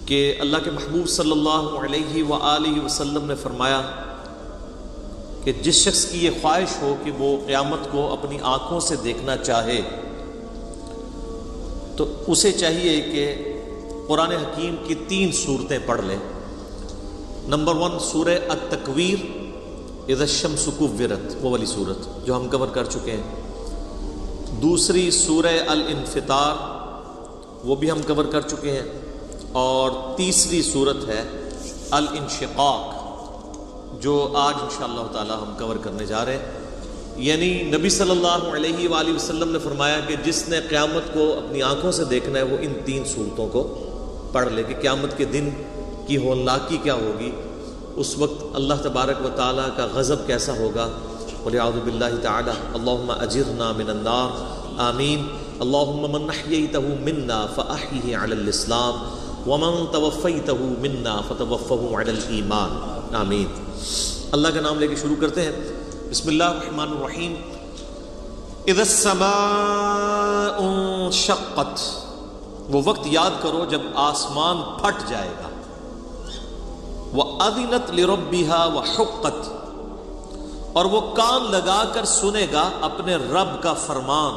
کہ اللہ کے محبوب صلی اللہ علیہ وآلہ وسلم نے فرمایا کہ جس شخص کی یہ خواہش ہو کہ وہ قیامت کو اپنی آنکھوں سے دیکھنا چاہے تو اسے چاہیے کہ قرآن حکیم کی 3 صورتیں پڑھ لیں۔ نمبر 1 سورہ التکویر، اذا الشمس کورت، وہ والی صورت جو ہم کور کر چکے ہیں۔ دوسری سورہ الانفطار، وہ بھی ہم کور کر چکے ہیں۔ اور تیسری صورت ہے الانشقاق، جو آج انشاءاللہ تعالی ہم کور کرنے جا رہے ہیں۔ یعنی نبی صلی اللہ علیہ وآلہ وسلم نے فرمایا کہ جس نے قیامت کو اپنی آنکھوں سے دیکھنا ہے وہ ان 3 صورتوں کو پڑھ لے کہ قیامت کے دن کی ہولناکی کیا ہوگی، اس وقت اللہ تبارک و تعالیٰ کا غضب کیسا ہوگا۔ وَلِعَوْذُ بِاللَّهِ تَعَالَى اللہم اجرنا من النار، آمین۔ اللہم من احییتہ منا فاحیہ علی الاسلام ومن توفیتہ منا فتوفہ علی الایمان، آمین۔ اللہ کا نام لے کے شروع کرتے ہیں۔ بسم اللہ الرحمن الرحیم۔ اذا السماء انشقت، وہ وقت یاد کرو جب آسمان پھٹ جائے گا۔ وَأَذِنَتْ لِرَبِّهَا وَحُقَّتْ، اور وہ کان لگا کر سنے گا اپنے رب کا فرمان،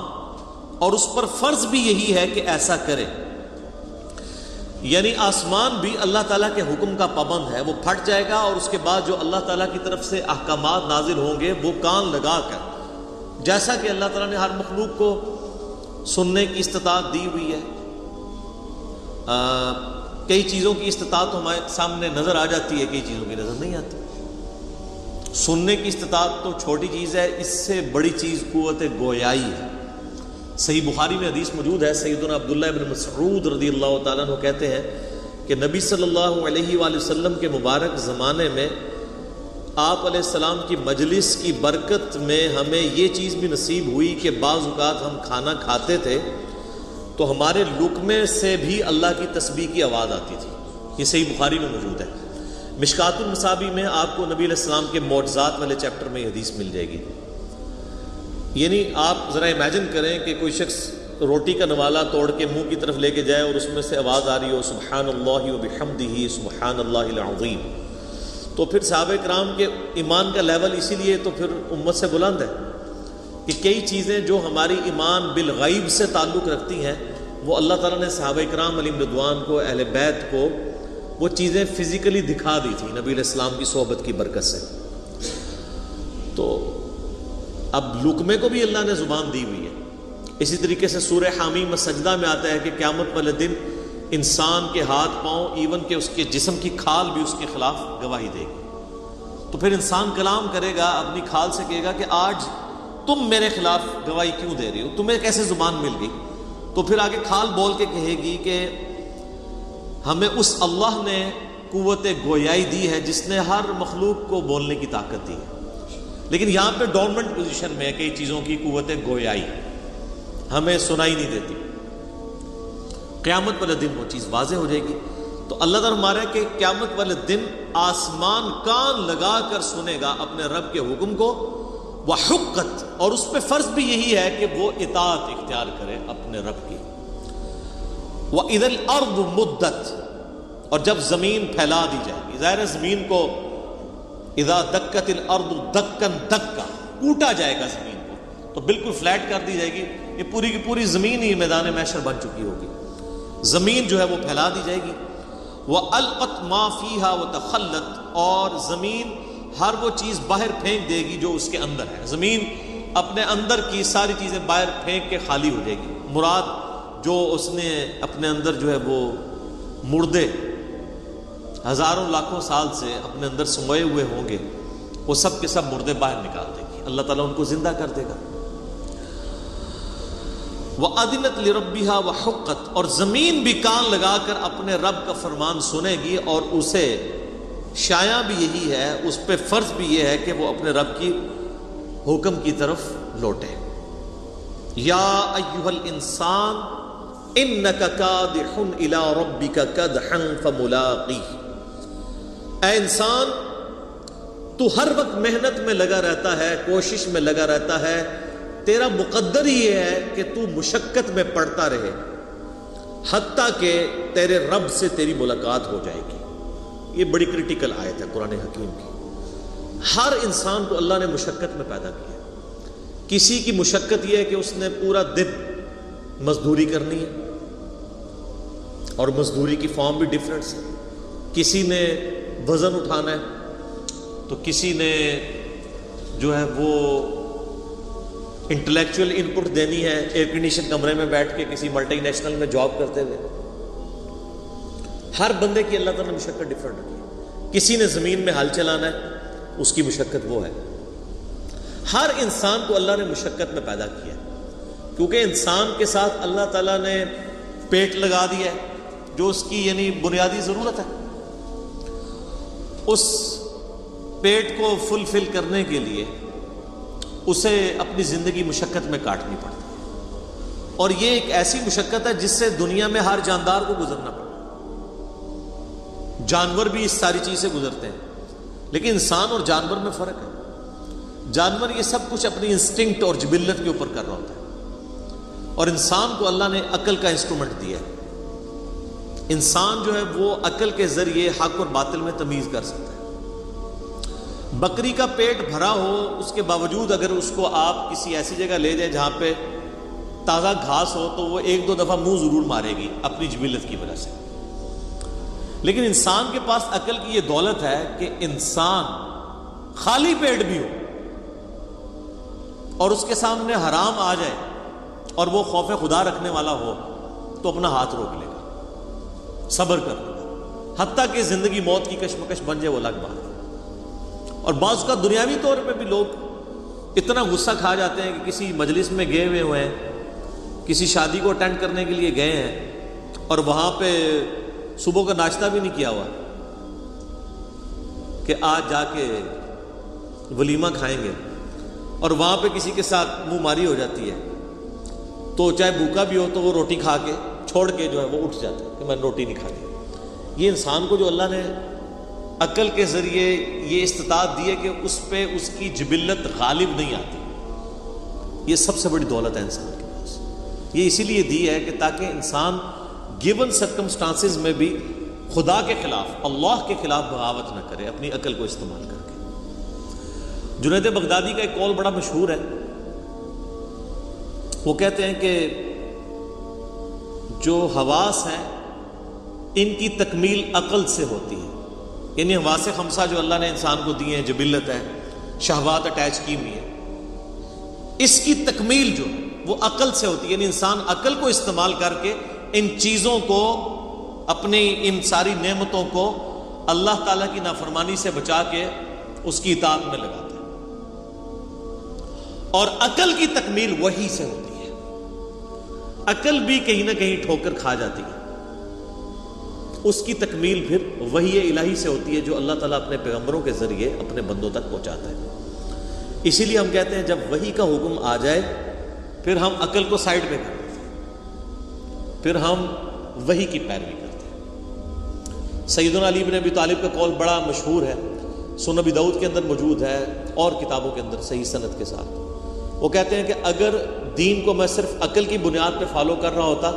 اور اس پر فرض بھی یہی ہے کہ ایسا کرے۔ یعنی آسمان بھی اللہ تعالیٰ کے حکم کا پابند ہے، وہ پھٹ جائے گا اور اس کے بعد جو اللہ تعالیٰ کی طرف سے احکامات نازل ہوں گے وہ کان لگا کر، جیسا کہ اللہ تعالیٰ نے ہر مخلوق کو سننے کی استطاعت دی ہوئی ہے۔ کئی چیزوں کی استطاعت ہمارے سامنے نظر آ جاتی ہے، کئی چیزوں کی نظر نہیں آتی۔ سننے کی استطاعت تو چھوٹی چیز ہے، اس سے بڑی چیز قوت گویائی ہے۔ صحیح بخاری میں حدیث موجود ہے، سیدنا عبداللہ ابن مسعود رضی اللہ تعالیٰ عنہ کہتے ہیں کہ نبی صلی اللہ علیہ وآلہ وسلم کے مبارک زمانے میں آپ علیہ السلام کی مجلس کی برکت میں ہمیں یہ چیز بھی نصیب ہوئی کہ بعض اوقات ہم کھانا کھاتے تھے تو ہمارے لقمے سے بھی اللہ کی تسبیح کی آواز آتی تھی۔ یہ صحیح بخاری میں موجود ہے۔ مشکات المصابیح میں آپ کو نبی علیہ السلام کے معجزات والے چیپٹر میں یہ حدیث مل جائے گی۔ یعنی آپ ذرا امیجن کریں کہ کوئی شخص روٹی کا نوالا توڑ کے منہ کی طرف لے کے جائے اور اس میں سے آواز آ رہی ہو سبحان اللہ وبحمدہ سبحان اللہ العظیم، تو پھر صحابہ کرام کے ایمان کا لیول اسی لیے تو پھر امت سے بلند ہے کہ کئی چیزیں جو ہماری ایمان بالغیب سے تعلق رکھتی ہیں وہ اللہ تعالیٰ نے صحابہ کرام علیہم رضوان کو، اہل بیت کو وہ چیزیں فزیکلی دکھا دی تھی نبی علیہ السلام کی صحبت کی برکت سے۔ تو اب لقمے کو بھی اللہ نے زبان دی ہوئی ہے۔ اسی طریقے سے سورہ حامیم السجدہ میں آتا ہے کہ قیامت والے دن انسان کے ہاتھ پاؤں، ایون کہ اس کے جسم کی کھال بھی اس کے خلاف گواہی دے گی۔ تو پھر انسان کلام کرے گا، اپنی کھال سے کہے گا کہ آج تم میرے خلاف گواہی کیوں دے رہی ہو، تمہیں کیسے زبان مل گئی؟ تو پھر آگے کھال بول کے کہے گی کہ ہمیں اس اللہ نے قوت گویائی دی ہے جس نے ہر مخلوق کو بولنے کی طاقت دی ہے، لیکن یہاں پہ ڈورمنٹ پوزیشن میں ہے کئی چیزوں کی قوت گویائی، ہمیں سنائی نہیں دیتی۔ قیامت والے دن وہ چیز واضح ہو جائے گی۔ تو اللہ تعالیٰ ہمارا ہے کہ قیامت والے دن آسمان کان لگا کر سنے گا اپنے رب کے حکم کو، وحقت، اور اس پہ فرض بھی یہی ہے کہ وہ اطاعت اختیار کرے اپنے رب کی۔ وَإِذَا الْأَرْضُ مُدَّتْ، اور جب زمین پھیلا دی جائے گی، ظاہر ہے زمین کو اذا دکت الارض دکن دکا، کوٹا جائے گا زمین کو، تو بالکل فلیٹ کر دی جائے گی، یہ پوری کی پوری زمین ہی میدان محشر بن چکی ہوگی، زمین جو ہے وہ پھیلا دی جائے گی۔ وَأَلْقَتْ مَا فِيهَا وَتَخَلَّتْ، اور زمین ہر وہ چیز باہر پھینک دے گی جو اس کے اندر ہے، زمین اپنے اندر کی ساری چیزیں باہر پھینک کے خالی ہو جائے گی۔ مراد جو اس نے اپنے اندر جو ہے وہ مردے ہزاروں لاکھوں سال سے اپنے اندر سموئے ہوئے ہوں گے، وہ سب کے سب مردے باہر نکال دے گی، اللہ تعالیٰ ان کو زندہ کر دے گا۔ وَأَذِنَتْ لِرَبِّهَا وَحُقَّتْ، اور زمین بھی کان لگا کر اپنے رب کا فرمان سنے گی، اور اسے شایع بھی یہی ہے، اس پہ فرض بھی یہ ہے کہ وہ اپنے رب کی حکم کی طرف لوٹے۔ یا ایھا الانسان انک کادح الی ربک کدحا فملاقیہ، اے انسان تو ہر وقت محنت میں لگا رہتا ہے، کوشش میں لگا رہتا ہے، تیرا مقدر ہی یہ ہے کہ تو مشقت میں پڑتا رہے، حتیٰ کہ تیرے رب سے تیری ملاقات ہو جائے گی. یہ بڑی کرٹیکل آیت ہے قرآن حکیم کی. ہر انسان کو اللہ نے مشقت میں پیدا کیا. کسی کی مشقت یہ ہے کہ اس نے پورا دن مزدوری کرنی ہے، اور مزدوری کی فارم بھی ڈیفرنٹ ہے. کسی نے وزن اٹھانا ہے، تو کسی نے جو ہے وہ انٹلیکچوئل ان پٹ دینی ہے ایئر کنڈیشن کمرے میں بیٹھ کے کسی ملٹی نیشنل میں جاب کرتے ہوئے. ہر بندے کی اللہ تعالیٰ نے مشقت ڈفرینٹ رکھی ہے. کسی نے زمین میں ہل چلانا ہے، اس کی مشقت وہ ہے. ہر انسان کو اللہ نے مشقت میں پیدا کیا ہے، کیونکہ انسان کے ساتھ اللہ تعالیٰ نے پیٹ لگا دیا ہے جو اس کی یعنی بنیادی ضرورت ہے. اس پیٹ کو فلفل کرنے کے لیے اسے اپنی زندگی مشقت میں کاٹنی پڑتی ہے، اور یہ ایک ایسی مشقت ہے جس سے دنیا میں ہر جاندار کو گزرنا پڑتا ہے. جانور بھی اس ساری چیز سے گزرتے ہیں، لیکن انسان اور جانور میں فرق ہے. جانور یہ سب کچھ اپنی انسٹنکٹ اور جبلت کے اوپر کر رہا ہوتا ہے، اور انسان کو اللہ نے عقل کا انسٹرومنٹ دیا ہے. انسان جو ہے وہ عقل کے ذریعے حق اور باطل میں تمیز کر سکتا ہے. بکری کا پیٹ بھرا ہو، اس کے باوجود اگر اس کو آپ کسی ایسی جگہ لے جائیں جہاں پہ تازہ گھاس ہو تو وہ ایک دو دفعہ منہ ضرور مارے گی اپنی جبلت کی وجہ سے. لیکن انسان کے پاس عقل کی یہ دولت ہے کہ انسان خالی پیٹ بھی ہو اور اس کے سامنے حرام آ جائے اور وہ خوف خدا رکھنے والا ہو تو اپنا ہاتھ روک لے گا، صبر کر لے گا، حتیٰ کہ زندگی موت کی کشمکش بن جائے وہ الگ بات ہے. اور بعض کا دنیاوی طور پہ بھی لوگ اتنا غصہ کھا جاتے ہیں کہ کسی مجلس میں گئے ہوئے ہیں، کسی شادی کو اٹینڈ کرنے کے لیے گئے ہیں، اور وہاں پہ صبح کا ناشتہ بھی نہیں کیا ہوا کہ آج جا کے ولیمہ کھائیں گے، اور وہاں پہ کسی کے ساتھ منہ ماری ہو جاتی ہے تو چاہے بھوکا بھی ہو تو وہ روٹی کھا کے چھوڑ کے جو ہے وہ اٹھ جاتا ہے کہ میں روٹی نہیں کھانی. یہ انسان کو جو اللہ نے عقل کے ذریعے یہ استطاعت دی ہے کہ اس پہ اس کی جبلت غالب نہیں آتی. یہ سب سے بڑی دولت ہے انسان کے پاس. یہ اسی لیے دی ہے کہ تاکہ انسان گیون سرکمسٹانسز میں بھی خدا کے خلاف، اللہ کے خلاف بغاوت نہ کرے اپنی عقل کو استعمال کر کے. جنید بغدادی کا ایک قول بڑا مشہور ہے. وہ کہتے ہیں کہ جو حواس ہیں ان کی تکمیل عقل سے ہوتی ہے. یعنی حواس خمسہ جو اللہ نے انسان کو دیے ہیں، جبلت ہے، شہوات اٹیچ کی ہوئی ہے، اس کی تکمیل جو وہ عقل سے ہوتی ہے. یعنی انسان عقل کو استعمال کر کے ان چیزوں کو، اپنی ان ساری نعمتوں کو اللہ تعالیٰ کی نافرمانی سے بچا کے اس کی اطاعت میں لگاتا ہے. اور عقل کی تکمیل وحی سے ہوتی ہے. عقل بھی کہیں نہ کہیں ٹھوکر کھا جاتی ہے، اس کی تکمیل پھر وحی الہی سے ہوتی ہے جو اللہ تعالیٰ اپنے پیغمبروں کے ذریعے اپنے بندوں تک پہنچاتا ہے. اسی لیے ہم کہتے ہیں جب وحی کا حکم آ جائے پھر ہم عقل کو سائڈ پہ کر دیتے ہیں، پھر ہم وحی کی پیروی کرتے ہیں. سیدنا علی بن ابی طالب کا قول بڑا مشہور ہے، سنن ابی داؤد کے اندر موجود ہے اور کتابوں کے اندر صحیح سند کے ساتھ. وہ کہتے ہیں کہ اگر دین کو میں صرف عقل کی بنیاد پہ فالو کر رہا ہوتا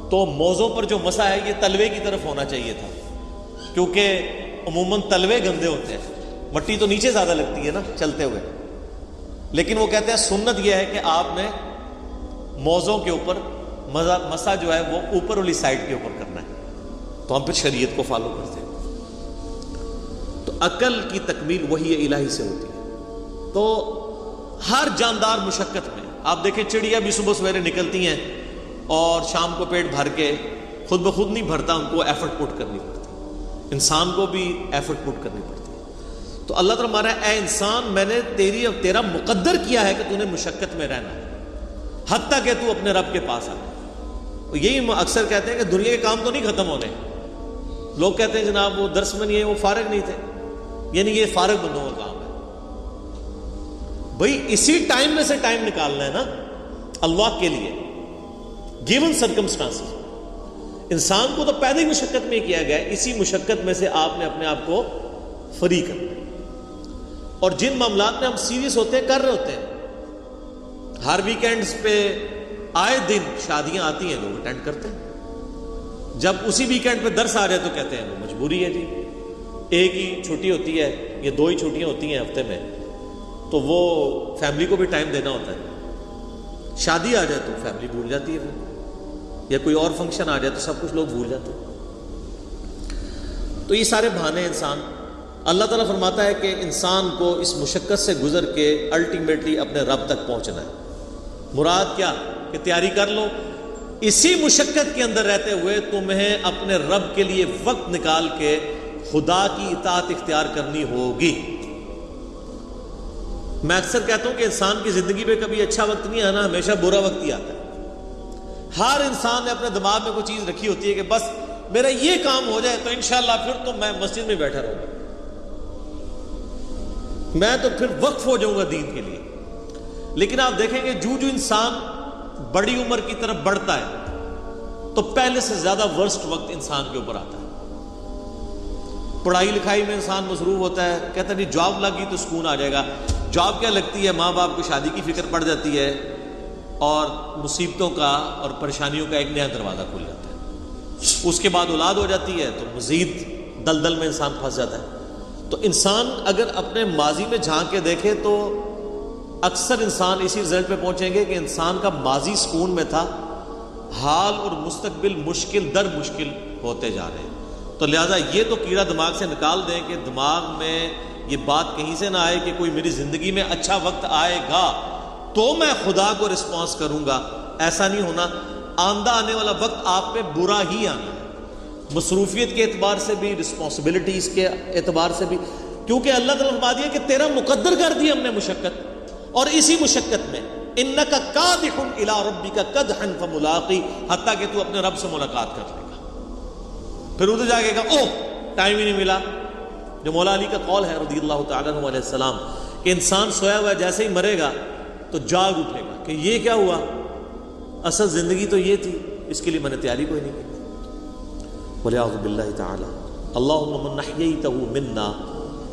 تو موضوع پر جو مسا ہے یہ تلوے کی طرف ہونا چاہیے تھا، کیونکہ عموماً تلوے گندے ہوتے ہیں، مٹی تو نیچے زیادہ لگتی ہے نا چلتے ہوئے. لیکن وہ کہتے ہیں سنت یہ ہے کہ آپ نے موضوع کے اوپر مسا جو ہے وہ اوپر والی سائڈ کے اوپر کرنا ہے، تو ہم پھر شریعت کو فالو کرتے ہیں. تو عقل کی تکمیل وحی الہی سے ہوتی ہے. تو ہر جاندار مشقت میں، آپ دیکھیں چڑیا بھی صبح سویرے نکلتی ہیں اور شام کو پیٹ بھر کے خود بخود نہیں بھرتا، ان کو ایفرٹ پٹ کرنی پڑتی. انسان کو بھی ایفرٹ پٹ کرنی پڑتی ہے. تو اللہ تعالیٰ ہمارا اے انسان میں نے تیرا مقدر کیا ہے کہ تو نے مشقت میں رہنا ہے حتیٰ کہ تو اپنے رب کے پاس آ. یہی اکثر کہتے ہیں کہ دنیا کے کام تو نہیں ختم ہونے. لوگ کہتے ہیں جناب وہ درس میں نہیں ہے، وہ فارغ نہیں تھے. یعنی یہ فارغ بندوں کا کام ہے. بھئی اسی ٹائم میں سے ٹائم نکالنا ہے نا اللہ کے لیے، گیون سرکمسٹانسز. انسان کو تو پیدا ہی مشقت میں کیا گیا ہے، اسی مشقت میں سے آپ نے اپنے آپ کو فری کرنا. اور جن معاملات میں ہم سیریس ہوتے ہیں، کر رہے ہوتے ہیں، ہر ویکینڈز پہ آئے دن شادیاں آتی ہیں، لوگ اٹینڈ کرتے ہیں. جب اسی ویکینڈ پہ درس آ جائے تو کہتے ہیں وہ مجبوری ہے جی، ایک ہی چھٹی ہوتی ہے یا 2 ہی چھٹیاں ہوتی ہیں ہفتے میں، تو وہ فیملی کو بھی ٹائم دینا ہوتا ہے۔ شادی آ جائے تو فیملی بھول جاتی ہے پھر، یا کوئی اور فنکشن آ جائے تو سب کچھ لوگ بھول جاتے ہیں۔ تو یہ سارے بہانے انسان، اللہ تعالیٰ فرماتا ہے کہ انسان کو اس مشقت سے گزر کے الٹیمیٹلی اپنے رب تک پہنچنا ہے۔ مراد کیا کہ تیاری کر لو، اسی مشقت کے اندر رہتے ہوئے تمہیں اپنے رب کے لیے وقت نکال کے خدا کی اطاعت اختیار کرنی ہوگی۔ میں اکثر کہتا ہوں کہ انسان کی زندگی میں کبھی اچھا وقت نہیں آنا، ہمیشہ برا وقت ہی آتا ہے۔ ہر انسان نے اپنے دماغ میں کوئی چیز رکھی ہوتی ہے کہ بس میرا یہ کام ہو جائے تو انشاءاللہ پھر تو میں مسجد میں بیٹھا رہوں گا، میں تو پھر وقف ہو جاؤں گا دین کے لیے۔ لیکن آپ دیکھیں گے جو انسان بڑی عمر کی طرف بڑھتا ہے تو پہلے سے زیادہ ورسٹ وقت انسان کے اوپر آتا ہے۔ پڑھائی لکھائی میں انسان مصروف ہوتا ہے، کہتا ہے نہیں جاب لگ گئی تو سکون آ جائے گا۔ جاب کیا لگتی ہے، ماں باپ کو شادی کی فکر پڑ جاتی ہے اور مصیبتوں کا اور پریشانیوں کا ایک نیا دروازہ کھل جاتا ہے۔ اس کے بعد اولاد ہو جاتی ہے تو مزید دلدل میں انسان پھنس جاتا ہے۔ تو انسان اگر اپنے ماضی میں جھانک کے دیکھے تو اکثر انسان اسی رزلٹ پہ پہنچیں گے کہ انسان کا ماضی سکون میں تھا، حال اور مستقبل مشکل در مشکل ہوتے جا رہے ہیں۔ تو لہٰذا یہ تو کیڑا دماغ سے نکال دیں کہ دماغ میں یہ بات کہیں سے نہ آئے کہ کوئی میری زندگی میں اچھا وقت آئے گا تو میں خدا کو رسپانس کروں گا۔ ایسا نہیں ہونا، آندہ آنے والا وقت آپ پہ برا ہی آنا ہے، مصروفیت کے اعتبار سے بھی، رسپانسبلٹیز کے اعتبار سے بھی، کیونکہ اللہ تعالیٰ نے فرما دیا کہ تیرا مقدر کر دی ہم نے مشقت، اور اسی مشقت میں انک کادح الی ربک کدحا فملاقی، حتیٰ کہ تو اپنے رب سے ملاقات کر لے گا۔ پھر ادھر جا کے کہا اوہ ٹائم ہی نہیں ملا، جو مولا علی کا قول ہے رضی اللہ تعالیٰ عنہ علیہ السلام کہ انسان سویا ہوا جیسے ہی مرے گا تو جاگ اٹھے گا کہ یہ کیا ہوا، اصل زندگی تو یہ تھی، اس کے لیے میں نے تیاری کوئی نہیں کی۔ وَلِعَوْذُ بِاللَّهِ تَعَالَى اللَّهُمَّ مَنْ أَحْيَيْتَهُ مِنَّا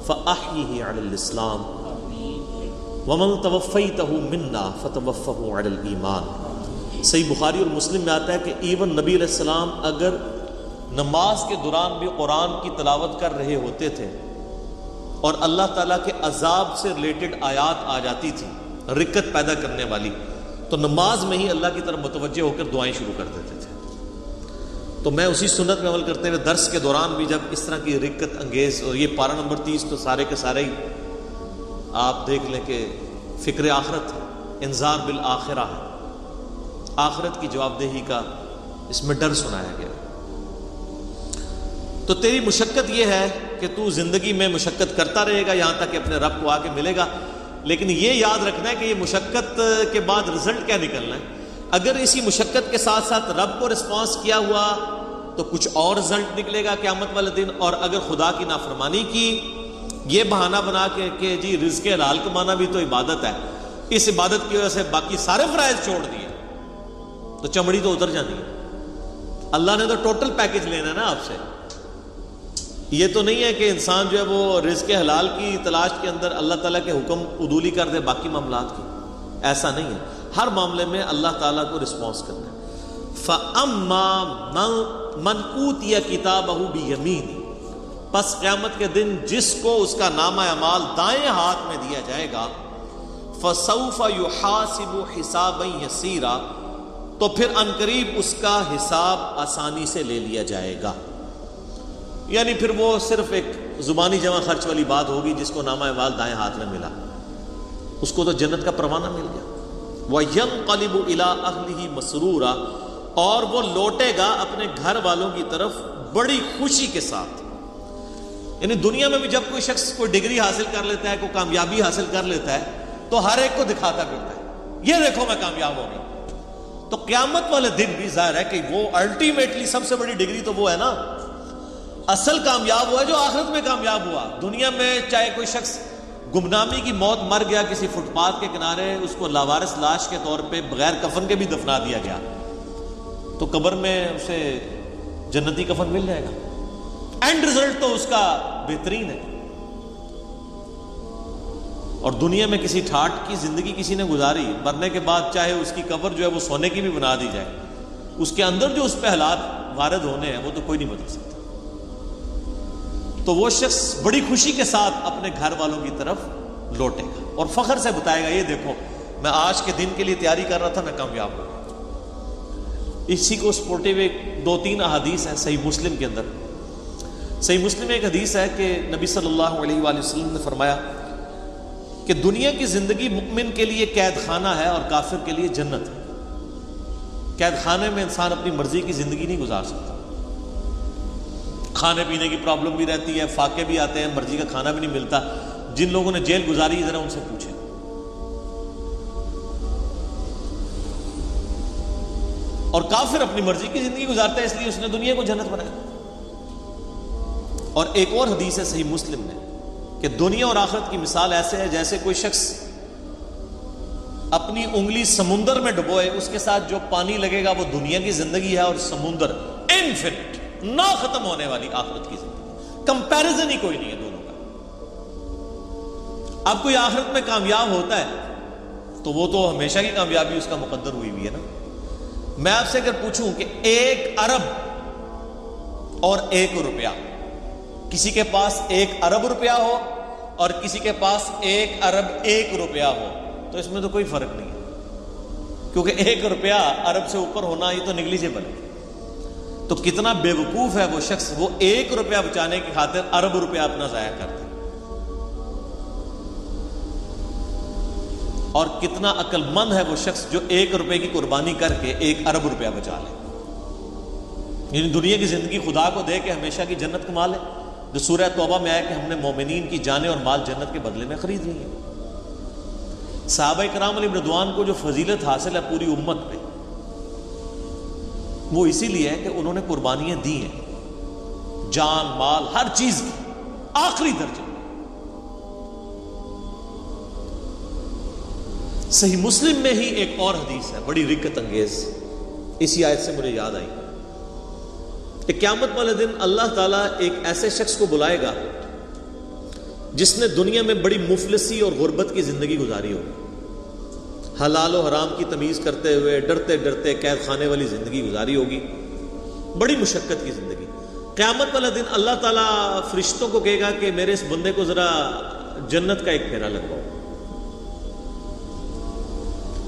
فَأَحْيِهِ عَلَى الْإِسْلَامِ وَمَنْ تَوَفَّيْتَهُ مِنَّا فَتَوَفَّهُ عَلَى الْإِيمَانِ۔ صحیح بخاری اور مسلم میں آتا ہے کہ ایون نبی علیہ السلام اگر نماز کے دوران بھی قرآن کی تلاوت کر رہے ہوتے تھے اور اللہ تعالیٰ کے عذاب سے ریلیٹڈ آیات آ جاتی تھی رکت پیدا کرنے والی، تو نماز میں ہی اللہ کی طرف متوجہ ہو کر دعائیں شروع کر دیتے تھے۔ تو میں اسی سنت میں عمل کرتے ہوئے درس کے دوران بھی جب اس طرح کی رکت انگیز، اور یہ پارہ نمبر 30 تو سارے کے سارے ہی آپ دیکھ لیں کہ فکر آخرت ہے، انذار بالآخرہ ہے، آخرت کی جواب دہی کا اس میں ڈر سنایا گیا۔ تو تیری مشقت یہ ہے کہ تو زندگی میں مشقت کرتا رہے گا یہاں تک کہ اپنے رب کو آ کے ملے گا، لیکن یہ یاد رکھنا ہے کہ یہ مشقت کے بعد رزلٹ کیا نکلنا ہے۔ اگر اسی مشقت کے ساتھ ساتھ رب کو رسپانس کیا ہوا تو کچھ اور رزلٹ نکلے گا قیامت والے دن، اور اگر خدا کی نافرمانی کی یہ بہانہ بنا کے کہ جی رزق حلال کمانا بھی تو عبادت ہے، اس عبادت کی وجہ سے باقی سارے فرائض چھوڑ دیے تو چمڑی تو اتر جانی ہے۔ اللہ نے تو ٹوٹل پیکج لینا ہے نا آپ سے۔ یہ تو نہیں ہے کہ انسان جو ہے وہ رزق حلال کی تلاش کے اندر اللہ تعالیٰ کے حکم عدولی کر دے باقی معاملات کی، ایسا نہیں ہے۔ ہر معاملے میں اللہ تعالیٰ کو رسپانس کرنا ہے۔ فَأَمَّا مَنْ أُوتِيَ كِتَابَهُ بِيَمِينِهِ، پس قیامت کے دن جس کو اس کا نامہ اعمال دائیں ہاتھ میں دیا جائے گا، فَسَوْفَ يُحَاسِبُ حِسَابًا يَسِيرًا، تو پھر عنقریب اس کا حساب آسانی سے لے لیا جائے گا۔ یعنی پھر وہ صرف ایک زبانی جمع خرچ والی بات ہوگی، جس کو نامہ اعمال دائیں ہاتھ میں ملا اس کو تو جنت کا پروانہ مل گیا۔ وَيَنْقَلِبُ إِلَىٰ أَهْلِهِ مَسْرُورًا، اور وہ لوٹے گا اپنے گھر والوں کی طرف بڑی خوشی کے ساتھ۔ یعنی دنیا میں بھی جب کوئی شخص کوئی ڈگری حاصل کر لیتا ہے، کوئی کامیابی حاصل کر لیتا ہے تو ہر ایک کو دکھاتا پھرتا ہے، یہ دیکھو میں کامیاب ہو گیا۔ تو قیامت والے دن بھی ظاہر ہے کہ وہ الٹیمیٹلی سب سے بڑی ڈگری تو وہ ہے نا، اصل کامیاب ہوا ہے جو آخرت میں کامیاب ہوا۔ دنیا میں چاہے کوئی شخص گمنامی کی موت مر گیا کسی فٹ پاتھ کے کنارے، اس کو لاوارث لاش کے طور پہ بغیر کفن کے بھی دفنا دیا گیا، تو قبر میں اسے جنتی کفن مل جائے گا، اینڈ رزلٹ تو اس کا بہترین ہے۔ اور دنیا میں کسی ٹھاٹ کی زندگی کسی نے گزاری، مرنے کے بعد چاہے اس کی قبر جو ہے وہ سونے کی بھی بنا دی جائے، اس کے اندر جو اس پہ حالات وارد ہونے ہیں وہ تو کوئی نہیں بدل سکتا. تو وہ شخص بڑی خوشی کے ساتھ اپنے گھر والوں کی طرف لوٹے گا اور فخر سے بتائے گا یہ دیکھو میں آج کے دن کے لیے تیاری کر رہا تھا، میں کامیاب ہوں. اسی کو سپورٹے ہوئے 2-3 احادیث ہیں صحیح مسلم کے اندر. صحیح مسلم میں ایک حدیث ہے کہ نبی صلی اللہ علیہ وآلہ وسلم نے فرمایا کہ دنیا کی زندگی مومن کے لیے قید خانہ ہے اور کافر کے لیے جنت ہے. قید خانے میں انسان اپنی مرضی کی زندگی نہیں گزار سکتا. کھانے پینے کی پرابلم بھی رہتی ہے، فاقے بھی آتے ہیں، مرضی کا کھانا بھی نہیں ملتا. جن لوگوں نے جیل گزاری ذرا ان سے پوچھیں. اور کافر اپنی مرضی کی زندگی گزارتا ہے، اس لیے اس نے دنیا کو جنت بنایا. اور ایک اور حدیث ہے صحیح مسلم میں کہ دنیا اور آخرت کی مثال ایسے ہے جیسے کوئی شخص اپنی انگلی سمندر میں ڈبوئے، اس کے ساتھ جو پانی لگے گا وہ دنیا کی زندگی ہے، اور سمندر انفینٹ نہ ختم ہونے والی آخرت کی زندگی. کمپیریزن ہی کوئی نہیں ہے دونوں کا. اب کوئی آخرت میں کامیاب ہوتا ہے تو وہ تو ہمیشہ کی کامیابی اس کا مقدر ہوئی ہوئی ہے نا. میں آپ سے اگر پوچھوں کہ 1 ارب اور 1 روپیہ، کسی کے پاس 1 ارب روپیہ ہو اور کسی کے پاس 1 ارب 1 روپیہ ہو تو اس میں تو کوئی فرق نہیں ہے، کیونکہ 1 روپیہ ارب سے اوپر ہونا یہ تو نیگلیجبل ہے. تو کتنا بے وقوف ہے وہ شخص، وہ 1 روپیہ بچانے کی خاطر ارب روپیہ اپنا ضائع کرتا ہے. اور کتنا عقل مند ہے وہ شخص جو 1 روپے کی قربانی کر کے 1 ارب روپیہ بچا لے. یعنی دنیا کی زندگی خدا کو دے کے ہمیشہ کی جنت کما لے، جو سورہ توبہ میں آیا کہ ہم نے مومنین کی جانیں اور مال جنت کے بدلے میں خرید لی ہیں. صحابہ کرام علیہ رضوان کو جو فضیلت حاصل ہے پوری امت پہ، وہ اسی لیے ہے کہ انہوں نے قربانیاں دی ہیں، جان مال ہر چیز کی آخری درجے. صحیح مسلم میں ہی ایک اور حدیث ہے بڑی رکت انگیز، اسی آیت سے مجھے یاد آئی کہ قیامت والے دن اللہ تعالیٰ ایک ایسے شخص کو بلائے گا جس نے دنیا میں بڑی مفلسی اور غربت کی زندگی گزاری ہو، حلال و حرام کی تمیز کرتے ہوئے ڈرتے ڈرتے قید خانے والی زندگی گزاری ہوگی، بڑی مشقت کی زندگی. قیامت والا دن اللہ تعالیٰ فرشتوں کو کہے گا کہ میرے اس بندے کو ذرا جنت کا ایک پھیرا لگواؤ.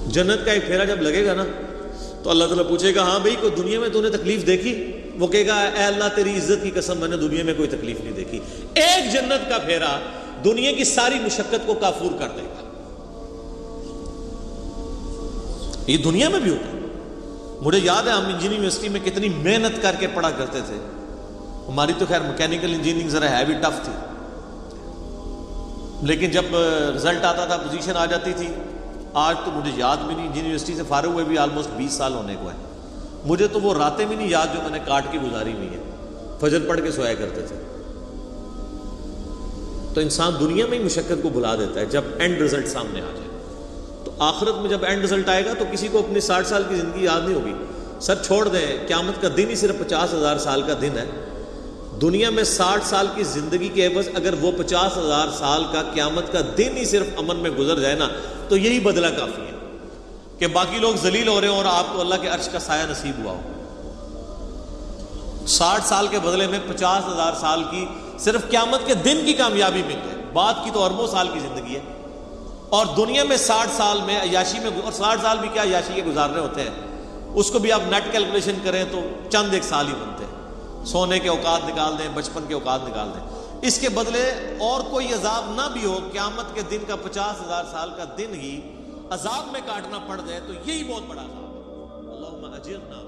جنت کا ایک پھیرا جب لگے گا نا تو اللہ تعالیٰ پوچھے گا ہاں بھائی کوئی دنیا میں تو نے تکلیف دیکھی؟ وہ کہے گا اے اللہ تیری عزت کی قسم میں نے دنیا میں کوئی تکلیف نہیں دیکھی. ایک جنت کا پھیرا دنیا کی ساری مشقت کو کافور کر دے گا. یہ دنیا میں بھی ہوتا ہے. مجھے یاد ہے ہم انجینئرنگ یونیورسٹی میں کتنی محنت کر کے پڑھا کرتے تھے. ہماری تو خیر میکینیکل انجینئرنگ ذرا ہیوی ٹف تھی، لیکن جب رزلٹ آتا تھا پوزیشن آ جاتی تھی. آج تو مجھے یاد بھی نہیں، انجینئرنگ یونیورسٹی سے فارغ ہوئے بھی آلموسٹ 20 سال ہونے کو ہے، مجھے تو وہ راتیں بھی نہیں یاد جو میں نے کاٹ کی گزاری ہوئی ہیں. فجر پڑھ کے سویا کرتے تھے. تو انسان دنیا میں ہی مشقت کو بھلا دیتا ہے جب اینڈ رزلٹ سامنے آ جائے. تو آخرت میں جب اینڈ رزلٹ آئے گا تو کسی کو اپنی 60 سال کی زندگی یاد نہیں ہوگی. سر چھوڑ دیں، قیامت کا دن ہی صرف 50,000 سال کا دن ہے. دنیا میں 60 سال کی زندگی کے عوض اگر وہ 50,000 سال کا قیامت کا دن ہی صرف امن میں گزر جائے نا تو یہی بدلہ کافی ہے کہ باقی لوگ ذلیل ہو رہے ہوں اور آپ کو اللہ کے عرش کا سایہ نصیب ہوا ہو. 60 سال کے بدلے میں 50,000 سال کی صرف قیامت کے دن کی کامیابی مل جائے. بعد کی تو اربوں سال کی زندگی ہے. اور دنیا میں 60 سال میں عیاشی میں، اور 60 سال بھی کیا عیاشی کے گزارنے ہوتے ہیں، اس کو بھی آپ نیٹ کیلکولیشن کریں تو چند ایک سال ہی بنتے ہیں. سونے کے اوقات نکال دیں، بچپن کے اوقات نکال دیں. اس کے بدلے اور کوئی عذاب نہ بھی ہو، قیامت کے دن کا 50,000 سال کا دن ہی عذاب میں کاٹنا پڑ جائے تو یہی بہت بڑا عذاب ہے. اللہم اجرنا